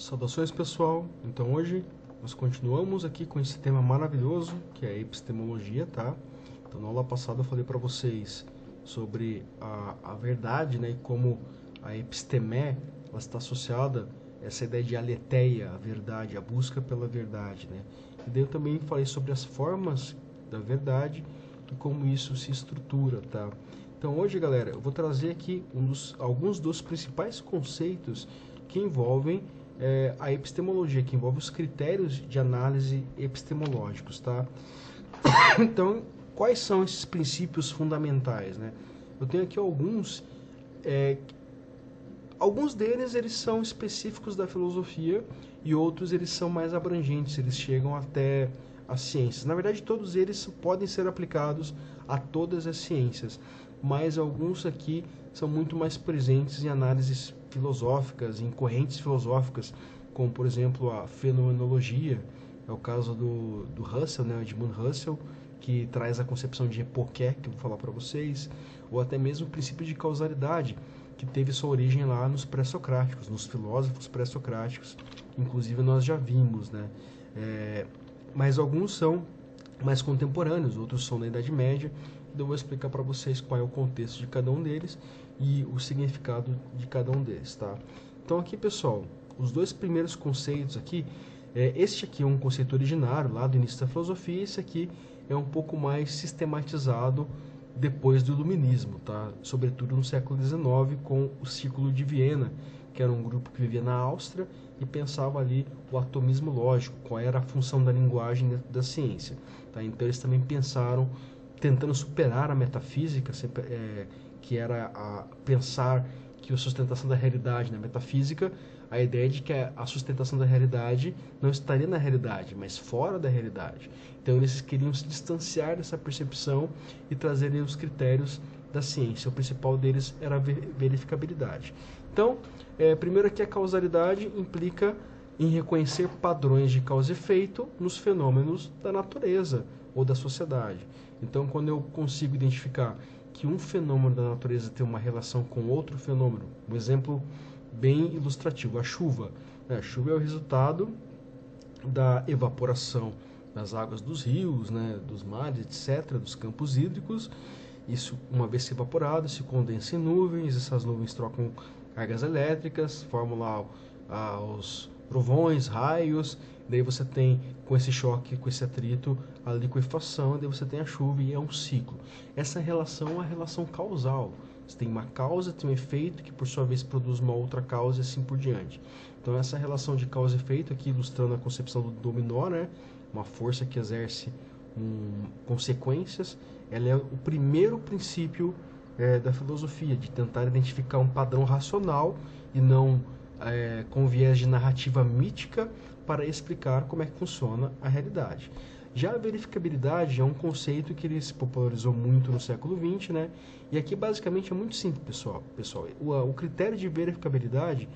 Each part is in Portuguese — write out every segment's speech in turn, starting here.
Saudações, pessoal. Então hoje nós continuamos aqui com esse tema maravilhoso que é a epistemologia, tá? Então na aula passada eu falei para vocês sobre a verdade, né, e como a epistemé ela está associada a essa ideia de aletheia, a verdade, a busca pela verdade, né? E daí eu também falei sobre as formas da verdade e como isso se estrutura, tá? Então hoje, galera, eu vou trazer aqui alguns dos principais conceitos que envolvem a epistemologia, que envolve os critérios de análise epistemológicos, tá? Então, quais são esses princípios fundamentais, né? Eu tenho aqui alguns deles eles são específicos da filosofia e outros eles são mais abrangentes, eles chegam até as ciências. Na verdade, todos eles podem ser aplicados a todas as ciências, mas alguns aqui são muito mais presentes em análises filosóficas, em correntes filosóficas, como por exemplo a fenomenologia, é o caso do Russell, né, Edmund Russell, que traz a concepção de epoché, que eu vou falar para vocês, ou até mesmo o princípio de causalidade, que teve sua origem lá nos pré-socráticos, nos filósofos pré-socráticos, inclusive nós já vimos, né? Mas alguns são mais contemporâneos, outros são da Idade Média. Eu vou explicar para vocês qual é o contexto de cada um deles e o significado de cada um deles, tá? Então aqui, pessoal, os dois primeiros conceitos aqui, este aqui é um conceito originário lá do início da filosofia, esse aqui é um pouco mais sistematizado depois do Iluminismo, tá? Sobretudo no século XIX, com o Círculo de Viena, que era um grupo que vivia na Áustria e pensava ali o atomismo lógico, qual era a função da linguagem dentro da ciência, tá? Então eles também pensaram, tentando superar a metafísica, que era pensar que a sustentação da realidade na metafísica, a ideia de que a sustentação da realidade não estaria na realidade, mas fora da realidade. Então eles queriam se distanciar dessa percepção e trazer os critérios da ciência. O principal deles era a verificabilidade. Então, primeiro aqui a causalidade implica em reconhecer padrões de causa e efeito nos fenômenos da natureza ou da sociedade. Então, quando eu consigo identificar que um fenômeno da natureza tem uma relação com outro fenômeno, um exemplo bem ilustrativo, a chuva. A chuva é o resultado da evaporação das águas dos rios, né, dos mares, etc., dos campos hídricos. Isso, uma vez que evaporado, se condensa em nuvens, essas nuvens trocam cargas elétricas, formam lá os trovões, raios, daí você tem, com esse choque, com esse atrito, a liquefação, daí você tem a chuva e é um ciclo. Essa relação é uma relação causal. Você tem uma causa, tem um efeito, que por sua vez produz uma outra causa e assim por diante. Então essa relação de causa e efeito, aqui ilustrando a concepção do dominó, né? Uma força que exerce consequências, ela é o primeiro princípio da filosofia, de tentar identificar um padrão racional e não com viés de narrativa mítica para explicar como é que funciona a realidade. Já a verificabilidade é um conceito que ele se popularizou muito no século XX, né? E aqui basicamente é muito simples, pessoal. O critério de verificabilidade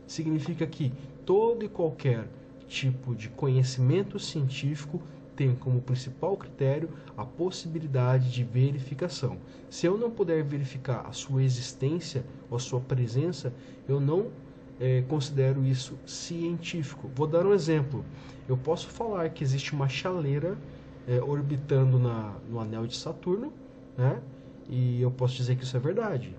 significa que todo e qualquer tipo de conhecimento científico tem como principal critério a possibilidade de verificação. Se eu não puder verificar a sua existência ou a sua presença, eu não considero isso científico. Vou dar um exemplo. Eu posso falar que existe uma chaleira orbitando no anel de Saturno, né? E eu posso dizer que isso é verdade.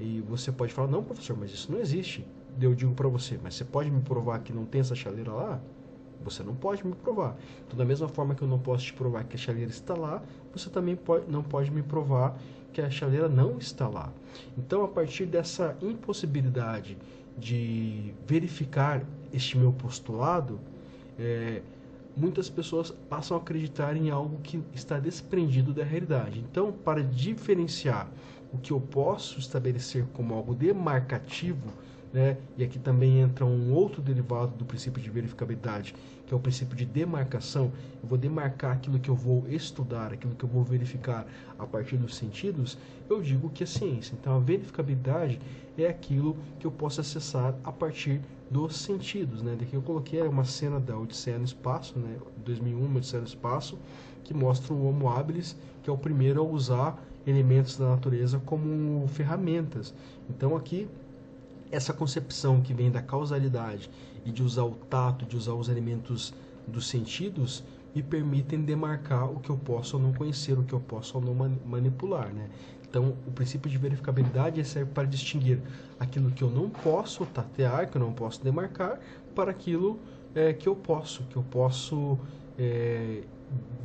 E você pode falar, não, professor, mas isso não existe. Eu digo para você, mas você pode me provar que não tem essa chaleira lá? Você não pode me provar. Então, da mesma forma que eu não posso te provar que a chaleira está lá, você também não pode me provar que a chaleira não está lá. Então, a partir dessa impossibilidade de verificar este meu postulado, muitas pessoas passam a acreditar em algo que está desprendido da realidade. Então, para diferenciar o que eu posso estabelecer como algo demarcativo, né, e aqui também entra um outro derivado do princípio de verificabilidade, que é o princípio de demarcação. Eu vou demarcar aquilo que eu vou estudar, aquilo que eu vou verificar a partir dos sentidos, eu digo que é ciência. Então, a verificabilidade é aquilo que eu posso acessar a partir dos sentidos, né? Daqui eu coloquei uma cena da Odisseia no Espaço, né? 2001, Odisseia no Espaço, que mostra o Homo habilis, que é o primeiro a usar elementos da natureza como ferramentas. Então aqui essa concepção que vem da causalidade e de usar o tato, de usar os elementos dos sentidos, me permitem demarcar o que eu posso ou não conhecer, o que eu posso ou não manipular, né? Então, o princípio de verificabilidade serve para distinguir aquilo que eu não posso tatear, que eu não posso demarcar, para aquilo que eu posso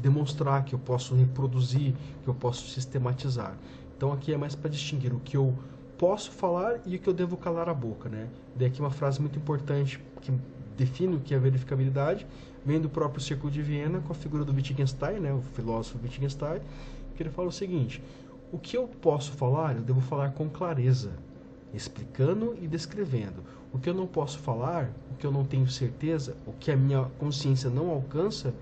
demonstrar, que eu posso reproduzir, que eu posso sistematizar. Então, aqui é mais para distinguir o que eu posso falar e o que eu devo calar a boca, né? Daí aqui uma frase muito importante que define o que é verificabilidade, vem do próprio Círculo de Viena, com a figura do Wittgenstein, né, o filósofo Wittgenstein, que ele fala o seguinte: o que eu posso falar, eu devo falar com clareza, explicando e descrevendo. O que eu não posso falar, o que eu não tenho certeza, o que a minha consciência não alcança,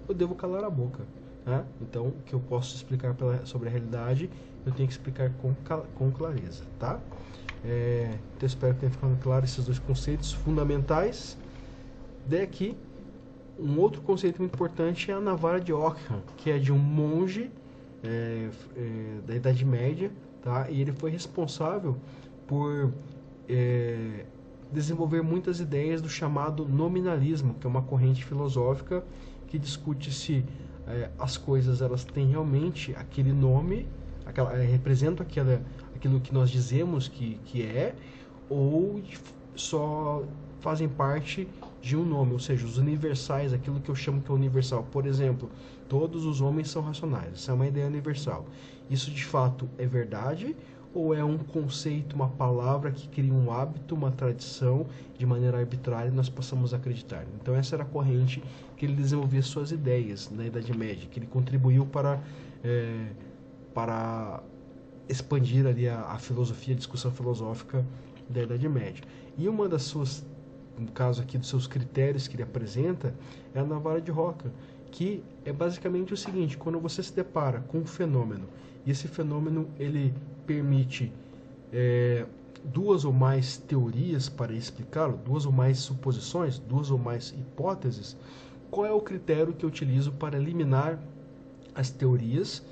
eu devo calar a boca, né? Então, o que eu posso explicar sobre a realidade, eu tenho que explicar com clareza, tá? Então, espero que tenha ficado claro esses dois conceitos fundamentais. Daí aqui, um outro conceito muito importante é a navalha de Ockham, que é de um monge da Idade Média, tá? E ele foi responsável por desenvolver muitas ideias do chamado nominalismo, que é uma corrente filosófica que discute se as coisas elas têm realmente aquele nome, representam aquilo que nós dizemos que é, ou só fazem parte de um nome, ou seja, os universais, aquilo que eu chamo que é universal. Por exemplo, todos os homens são racionais, essa é uma ideia universal. Isso de fato é verdade ou é um conceito, uma palavra que cria um hábito, uma tradição, de maneira arbitrária e nós passamos a acreditar? Então essa era a corrente que ele desenvolvia suas ideias na Idade Média, que ele contribuiu para expandir ali a filosofia, a discussão filosófica da Idade Média. E uma das suas, no caso aqui dos seus critérios que ele apresenta, é a navalha de Ockham, que é basicamente o seguinte: quando você se depara com um fenômeno, e esse fenômeno ele permite duas ou mais teorias para explicá-lo, duas ou mais suposições, duas ou mais hipóteses, qual é o critério que eu utilizo para eliminar as teorias,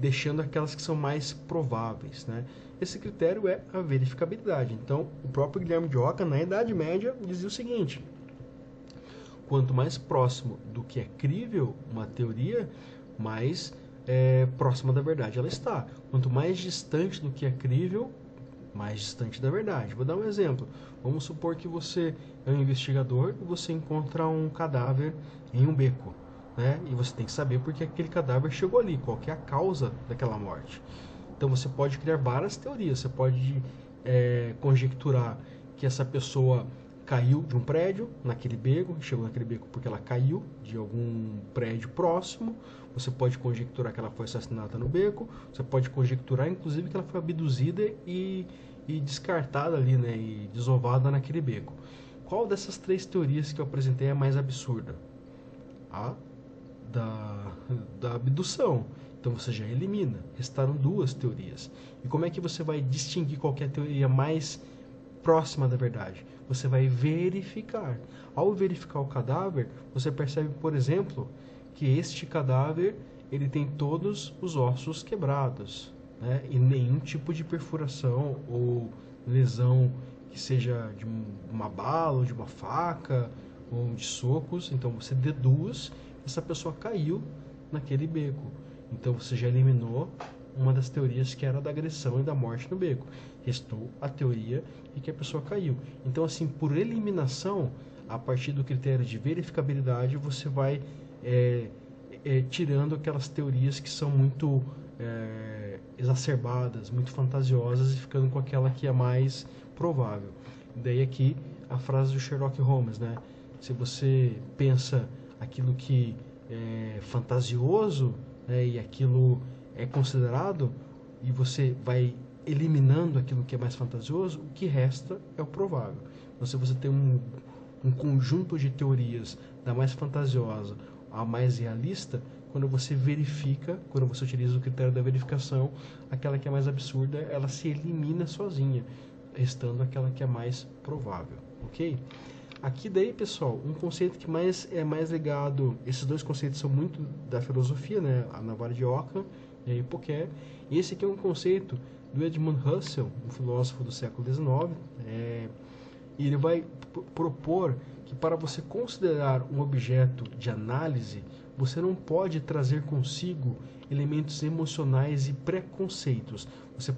deixando aquelas que são mais prováveis, né? Esse critério é a verificabilidade. Então, o próprio Guilherme de Ockham, na Idade Média, dizia o seguinte: quanto mais próximo do que é crível uma teoria, mais próxima da verdade ela está. Quanto mais distante do que é crível, mais distante da verdade. Vou dar um exemplo. Vamos supor que você é um investigador e você encontra um cadáver em um beco, né? E você tem que saber por que aquele cadáver chegou ali, qual que é a causa daquela morte. Então você pode criar várias teorias. Você pode conjecturar que essa pessoa caiu de um prédio naquele beco, chegou naquele beco porque ela caiu de algum prédio próximo. Você pode conjecturar que ela foi assassinada no beco. Você pode conjecturar, inclusive, que ela foi abduzida e descartada ali, né, e desovada naquele beco. Qual dessas três teorias que eu apresentei é a mais absurda? A da abdução. Então você já elimina. Restaram duas teorias. E como é que você vai distinguir qual que é a teoria mais próxima da verdade? Você vai verificar. Ao verificar o cadáver, você percebe, por exemplo, que este cadáver ele tem todos os ossos quebrados, né? E nenhum tipo de perfuração ou lesão que seja de uma bala, ou de uma faca, ou de socos. Então você deduz que essa pessoa caiu naquele beco. Então você já eliminou uma das teorias que era da agressão e da morte no beco. Restou a teoria de que a pessoa caiu. Então, assim, por eliminação, a partir do critério de verificabilidade, você vai tirando aquelas teorias que são muito exacerbadas, muito fantasiosas, e ficando com aquela que é mais provável. Daí aqui a frase do Sherlock Holmes, né? Se você pensa aquilo que é fantasioso, né, e aquilo é considerado, e você vai eliminando aquilo que é mais fantasioso, o que resta é o provável. Então, se você tem um conjunto de teorias, da mais fantasiosa à mais realista, quando você verifica, quando você utiliza o critério da verificação, aquela que é mais absurda, ela se elimina sozinha, restando aquela que é mais provável, ok? Aqui daí, pessoal, um conceito que é mais ligado, esses dois conceitos são muito da filosofia, né? A navalha de Ockham e a Hippocrate. E esse aqui é um conceito do Edmund Husserl, um filósofo do século XIX. E ele vai propor que para você considerar um objeto de análise, você não pode trazer consigo elementos emocionais e preconceitos. Você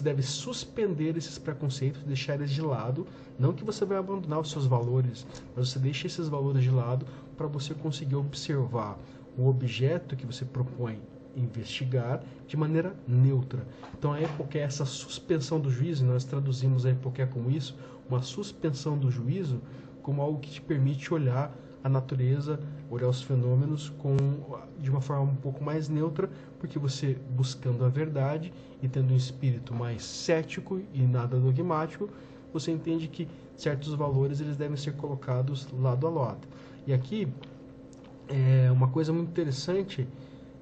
deve suspender esses preconceitos, deixar eles de lado. Não que você vai abandonar os seus valores, mas você deixa esses valores de lado para você conseguir observar o objeto que você propõe investigar de maneira neutra. Então a época é essa suspensão do juízo, nós traduzimos a época como isso, uma suspensão do juízo como algo que te permite olhar a natureza, olhar os fenômenos de uma forma um pouco mais neutra, porque você, buscando a verdade e tendo um espírito mais cético e nada dogmático, você entende que certos valores eles devem ser colocados lado a lado. E aqui, uma coisa muito interessante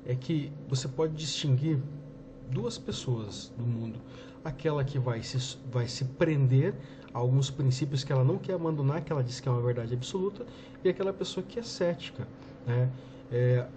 é que você pode distinguir duas pessoas do mundo. Aquela que vai se prender a alguns princípios que ela não quer abandonar, que ela diz que é uma verdade absoluta, e aquela pessoa que é cética, né?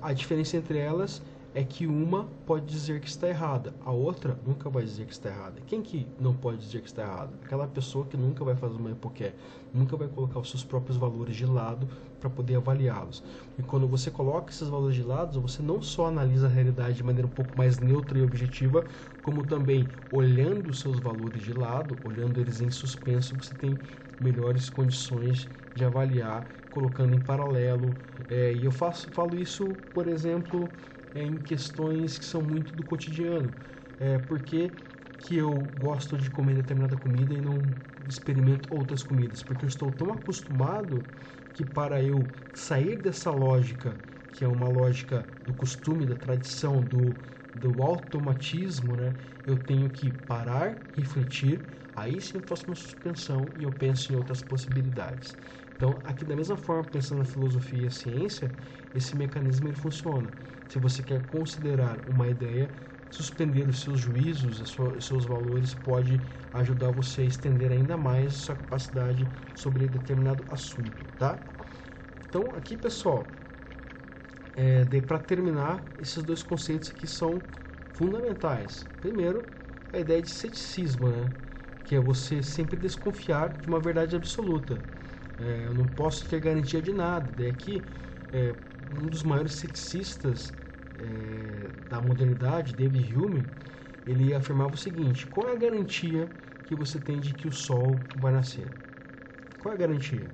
A diferença entre elas é que uma pode dizer que está errada, a outra nunca vai dizer que está errada. Quem que não pode dizer que está errado? Aquela pessoa que nunca vai fazer uma hipoqué, nunca vai colocar os seus próprios valores de lado para poder avaliá-los. E quando você coloca esses valores de lado, você não só analisa a realidade de maneira um pouco mais neutra e objetiva, como também, olhando os seus valores de lado, olhando eles em suspenso, você tem melhores condições de avaliar, colocando em paralelo. E eu falo isso, por exemplo, em questões que são muito do cotidiano. Por que eu gosto de comer determinada comida e não experimento outras comidas? Porque eu estou tão acostumado que, para eu sair dessa lógica, que é uma lógica do costume, da tradição, do automatismo, né, eu tenho que parar, refletir, aí sim eu faço uma suspensão e eu penso em outras possibilidades. Então, aqui da mesma forma, pensando na filosofia e a ciência, esse mecanismo ele funciona. Se você quer considerar uma ideia, suspender os seus juízos, os seus valores, pode ajudar você a estender ainda mais a sua capacidade sobre determinado assunto, tá? Então, aqui, pessoal, para terminar, esses dois conceitos aqui são fundamentais. Primeiro, a ideia de ceticismo, né? Que é você sempre desconfiar de uma verdade absoluta. Eu não posso ter garantia de nada. Daí aqui, um dos maiores ceticistas da modernidade, David Hume, ele afirmava o seguinte: qual é a garantia que você tem de que o sol vai nascer? Qual é a garantia?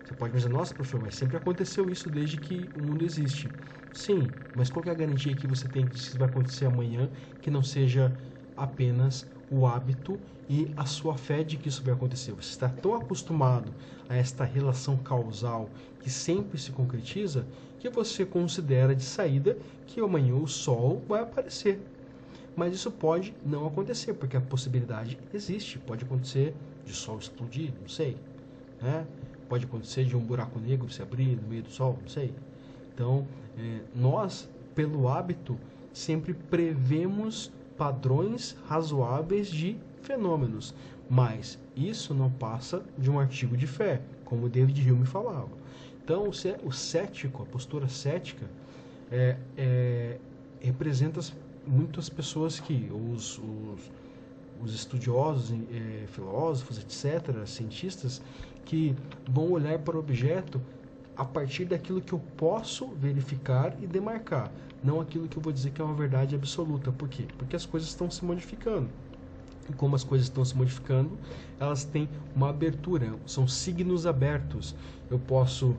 Você pode dizer, nossa, professor, mas sempre aconteceu isso desde que o mundo existe. Sim, mas qual é a garantia que você tem que isso vai acontecer amanhã, que não seja apenas o hábito e a sua fé de que isso vai acontecer? Você está tão acostumado a esta relação causal que sempre se concretiza, que você considera de saída que amanhã o sol vai aparecer. Mas isso pode não acontecer, porque a possibilidade existe. Pode acontecer de sol explodir, não sei, né? Pode acontecer de um buraco negro se abrir no meio do sol, não sei. Então, nós, pelo hábito, sempre prevemos padrões razoáveis de fenômenos, mas isso não passa de um artigo de fé, como David Hume falava. Então, o cético, a postura cética, representa muitas pessoas que, os estudiosos, filósofos, etc., cientistas, que vão olhar para o objeto a partir daquilo que eu posso verificar e demarcar, não aquilo que eu vou dizer que é uma verdade absoluta. Por quê? Porque as coisas estão se modificando. E como as coisas estão se modificando, elas têm uma abertura, são signos abertos. Eu posso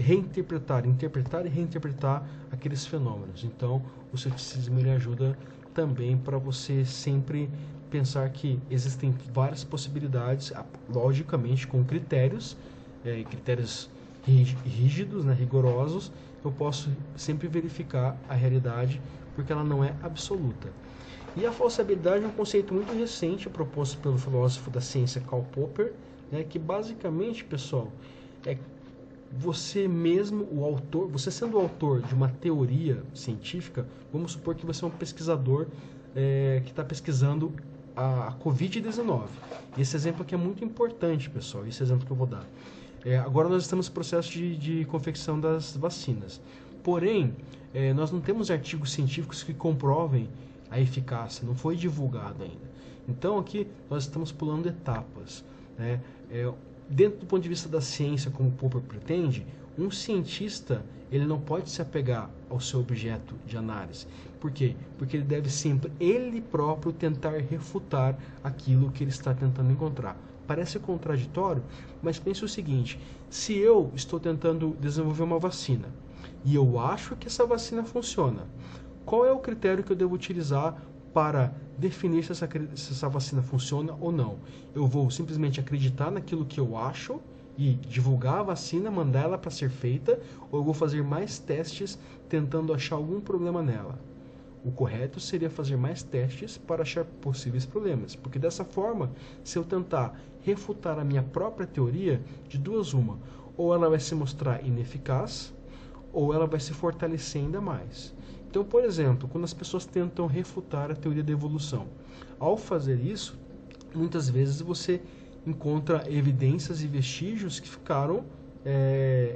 interpretar e reinterpretar aqueles fenômenos. Então, o ceticismo ele ajuda também para você sempre pensar que existem várias possibilidades, logicamente com critérios rígidos, né, rigorosos. Eu posso sempre verificar a realidade, porque ela não é absoluta. E a falsabilidade é um conceito muito recente proposto pelo filósofo da ciência Karl Popper, né, que basicamente, pessoal, é você mesmo, o autor, você sendo o autor de uma teoria científica, vamos supor que você é um pesquisador que está pesquisando a Covid-19. Esse exemplo aqui é muito importante, pessoal, esse exemplo que eu vou dar. Agora nós estamos no processo de confecção das vacinas. Porém, nós não temos artigos científicos que comprovem a eficácia, não foi divulgado ainda. Então aqui nós estamos pulando etapas, né? Dentro do ponto de vista da ciência, como o Popper pretende, um cientista ele não pode se apegar ao seu objeto de análise. Por quê? Porque ele deve sempre, ele próprio, tentar refutar aquilo que ele está tentando encontrar. Parece contraditório, mas pense o seguinte, se eu estou tentando desenvolver uma vacina e eu acho que essa vacina funciona, qual é o critério que eu devo utilizar para definir se essa vacina funciona ou não? Eu vou simplesmente acreditar naquilo que eu acho e divulgar a vacina, mandar ela para ser feita, ou eu vou fazer mais testes tentando achar algum problema nela? O correto seria fazer mais testes para achar possíveis problemas, porque dessa forma, se eu tentar refutar a minha própria teoria, de duas uma, ou ela vai se mostrar ineficaz, ou ela vai se fortalecer ainda mais. Então, por exemplo, quando as pessoas tentam refutar a teoria da evolução, ao fazer isso, muitas vezes você encontra evidências e vestígios que ficaram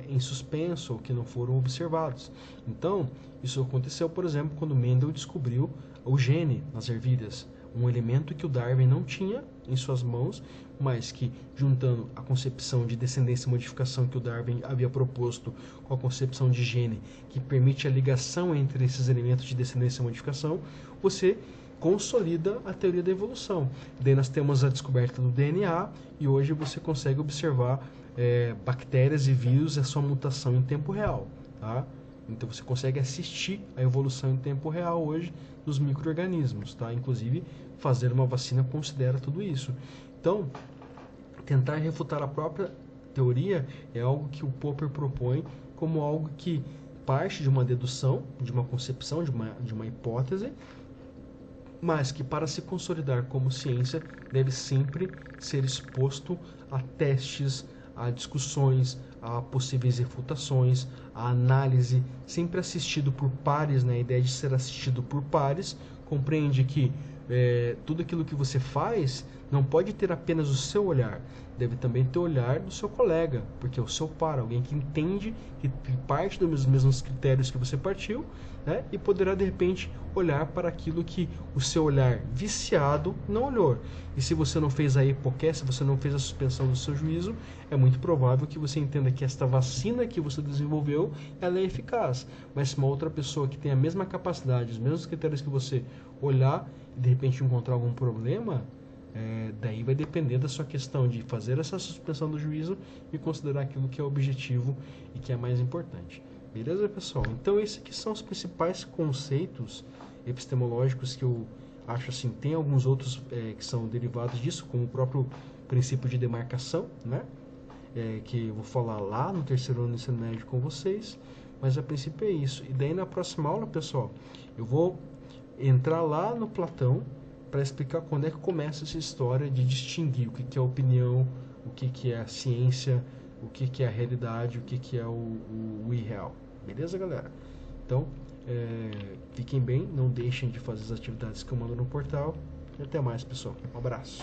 em suspenso ou que não foram observados. Então, isso aconteceu, por exemplo, quando Mendel descobriu o gene nas ervilhas, um elemento que o Darwin não tinha em suas mãos, mas que, juntando a concepção de descendência e modificação que o Darwin havia proposto com a concepção de gene, que permite a ligação entre esses elementos de descendência e modificação, você consolida a teoria da evolução. Daí nós temos a descoberta do DNA e hoje você consegue observar bactérias e vírus e a sua mutação em tempo real, tá? Então você consegue assistir a evolução em tempo real hoje dos micro-organismos, tá? Inclusive fazer uma vacina considera tudo isso. Então, tentar refutar a própria teoria é algo que o Popper propõe como algo que parte de uma dedução, de uma concepção, de uma hipótese, mas que para se consolidar como ciência deve sempre ser exposto a testes, a discussões, a possíveis refutações, a análise, sempre assistido por pares, né? A ideia de ser assistido por pares compreende que tudo aquilo que você faz não pode ter apenas o seu olhar, deve também ter o olhar do seu colega, porque é o seu par, alguém que entende, que parte dos mesmos critérios que você partiu, né? E poderá de repente olhar para aquilo que o seu olhar viciado não olhou. E se você não fez a hipoqué, se você não fez a suspensão do seu juízo, é muito provável que você entenda que esta vacina que você desenvolveu, ela é eficaz. Mas se uma outra pessoa que tem a mesma capacidade, os mesmos critérios que você olhar e de repente encontrar algum problema, daí vai depender da sua questão de fazer essa suspensão do juízo e considerar aquilo que é objetivo e que é mais importante. Beleza, pessoal? Então esses aqui são os principais conceitos epistemológicos que eu acho assim. Tem alguns outros que são derivados disso, como o próprio princípio de demarcação, né? Que eu vou falar lá no terceiro ano do ensino médio com vocês, mas a princípio é isso. E daí na próxima aula, pessoal, eu vou entrar lá no Platão para explicar quando é que começa essa história de distinguir o que é a opinião, o que é a ciência, o que é a realidade, o que é o irreal. Beleza, galera? Então, fiquem bem, não deixem de fazer as atividades que eu mando no portal. E até mais, pessoal. Um abraço.